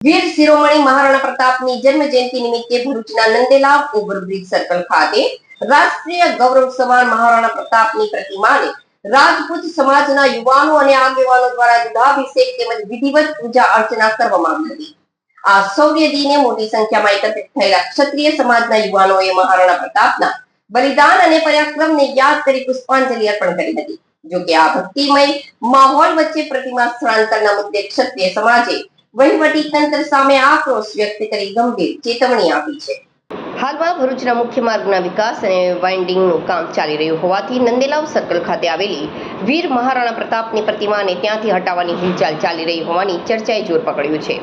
વીર શિરોમણી મહારાણા પ્રતાપની જન્મ જયંતિ નિમિત્તે ભરૂચના નંદેલાવ ઓવરબ્રિજ સર્કલ ખાતે રાષ્ટ્રીય ગૌરવ સમાન મહારાણા પ્રતાપની પ્રતિમાને રાજપૂત સમાજના યુવાનો અને આગેવાનો દ્વારા દુધાભિષેક તેમજ વિધિવત પૂજા અર્ચના કરવામાં આવી હતી। આ શૌર્ય દિને મોટી સંખ્યામાં એકત્રિત થયેલા ક્ષત્રિય સમાજના યુવાનોએ મહારાણા પ્રતાપના બલિદાન અને પરાક્રમને યાદ કરી પુષ્પાંજલિ અર્પણ કરી હતી। જો કે આ ભક્તિમય માહોલ વચ્ચે પ્રતિમા સ્થળાંતરના મુદ્દે ક્ષત્રિય સમાજે વહીવટી તંત્ર સામે આક્રોશ વ્યક્ત કરી ગંભીર ચેતવણી આપી છે। હાલમાં ભરૂચના મુખ્ય માર્ગના વિકાસ અને વાઇન્ડિંગનું કામ ચાલી રહ્યું હોવાથી નંદેલાવ સર્કલ ખાતે આવેલી વીર મહારાણા પ્રતાપની પ્રતિમાને ત્યાંથી હટાવવાની હિલચાલ ચાલી રહી હોવાની ચર્ચાએ જોર પકડ્યું છે।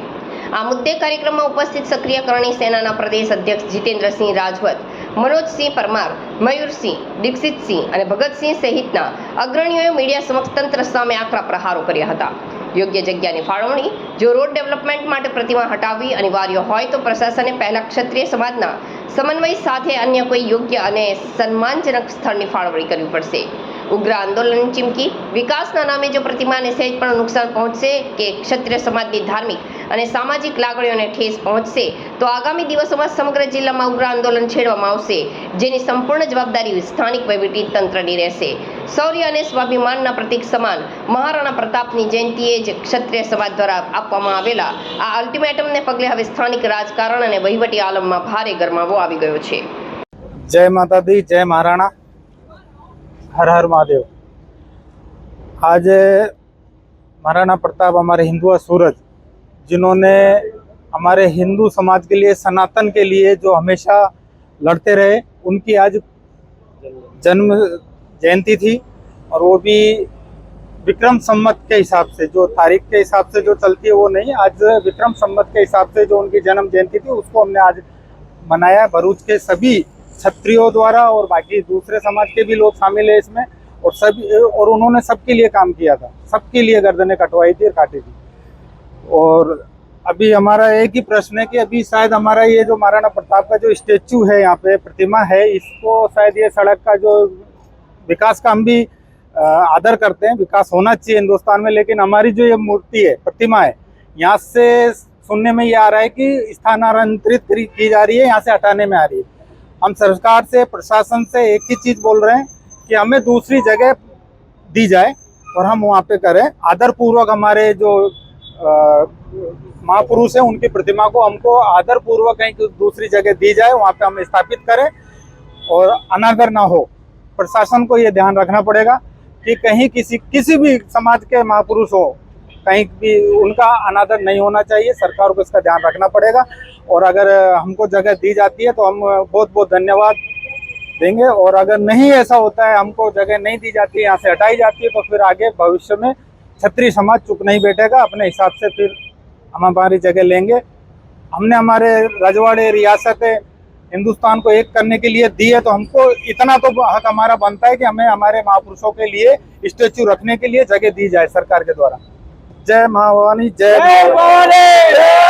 આ મુદ્દે કાર્યક્રમમાં ઉપસ્થિત સક્રિય કરણી સેનાના પ્રદેશ અધ્યક્ષ જીતેન્દ્રસિંહ રાજવત, મનોજસિંહ પરમાર, મયુરસિંહ, દીક્ષિતસિંહ અને ભગતસિંહ સહિતના અગ્રણીઓએ મીડિયા સમક્ષ તંત્ર સામે આકરા પ્રહારો કર્યા હતા। યોગ્ય જગ્યાની ફાળવણી, જો રોડ ડેવલપમેન્ટ માટે પ્રતિમા હટાવવી અનિવાર્ય હોય તો પ્રશાસને પહેલા ક્ષત્રિય સમાજના સમન્વય સાથે અન્ય કોઈ યોગ્ય અને સન્માનજનક સ્થળની ફાળવણી કરવી પડશે। ઉગ્ર આંદોલન ચીમકી, વિકાસના નામે જો પ્રતિમાને સહેજ પણ નુકસાન પહોંચશે કે ક્ષત્રિય સમાજની ધાર્મિક અને સામાજિક લાગણીઓને ઠેસ પહોંચશે તો આગામી દિવસોમાં સમગ્ર જિલ્લામાં ઉગ્ર આંદોલન છેડવામાં આવશે, જેની સંપૂર્ણ જવાબદારી સ્થાનિક વહીવટી તંત્રની રહેશે। શૌર્ય અને સ્વાભિમાનના પ્રતીક સમાન મહારાણા પ્રતાપની જયંતિએ જ ક્ષત્રિય સમાજ દ્વારા આપવામાં આવેલા આ અલ્ટિમેટમને પગલે હવે સ્થાનિક રાજકારણ અને વહીવટી આલમમાં ભારે ગરમાવો આવી ગયો છે। जय माता दी, जय महाराणा, हर हर महादेव। आज महाराणा प्रताप हमारे हिंदू सूरज, जिन्होंने हमारे हिंदू समाज के लिए, सनातन के लिए जो हमेशा लड़ते रहे, उनकी आज जन्म जयंती थी। और वो भी विक्रम संवत के हिसाब से, जो तारीख के हिसाब से जो चलती है वो नहीं, आज विक्रम संवत के हिसाब से जो उनकी जन्म जयंती थी उसको हमने आज मनाया। भरूच के सभी क्षत्रियों द्वारा और बाकी दूसरे समाज के भी लोग शामिल है इसमें, और सभी, और उन्होंने सबके लिए काम किया था, सबके लिए गर्दनें कटवाई थी और काटी थी। और अभी हमारा एक ही प्रश्न है कि अभी शायद हमारा ये जो महाराणा प्रताप का जो स्टेचू है, यहाँ पे प्रतिमा है, इसको शायद ये सड़क का जो विकास का हम भी आदर करते हैं, विकास होना चाहिए हिंदुस्तान में, लेकिन हमारी जो ये मूर्ति है, प्रतिमा है, यहाँ से सुनने में ये आ रहा है कि स्थानांतरित की जा रही है, यहाँ से हटाने में आ रही है। हम सरकार से, प्रशासन से एक ही चीज़ बोल रहे हैं कि हमें दूसरी जगह दी जाए और हम वहाँ पे करें आदर पूर्वक। हमारे जो महापुरुष हैं उनकी प्रतिमा को हमको आदर पूर्वक कहीं दूसरी जगह दी जाए, वहाँ पे हम स्थापित करें और अनादर ना हो। प्रशासन को ये ध्यान रखना पड़ेगा कि कहीं किसी भी समाज के महापुरुष हो, कहीं भी उनका अनादर नहीं होना चाहिए। सरकार को इसका ध्यान रखना पड़ेगा। और अगर हमको जगह दी जाती है तो हम बहुत बहुत धन्यवाद देंगे, और अगर नहीं ऐसा होता है, हमको जगह नहीं दी जाती है, यहाँ से हटाई जाती है, तो फिर आगे भविष्य में क्षत्रिय समाज चुप नहीं बैठेगा, अपने हिसाब से फिर हम हमारी जगह लेंगे। हमने हमारे रजवाड़े, रियासतें हिंदुस्तान को एक करने के लिए दी है, तो हमको इतना तो हक हमारा बनता है कि हमें हमारे महापुरुषों के लिए स्टेचू रखने के लिए जगह दी जाए सरकार के द्वारा। जय महाभवानी, जय भवानी।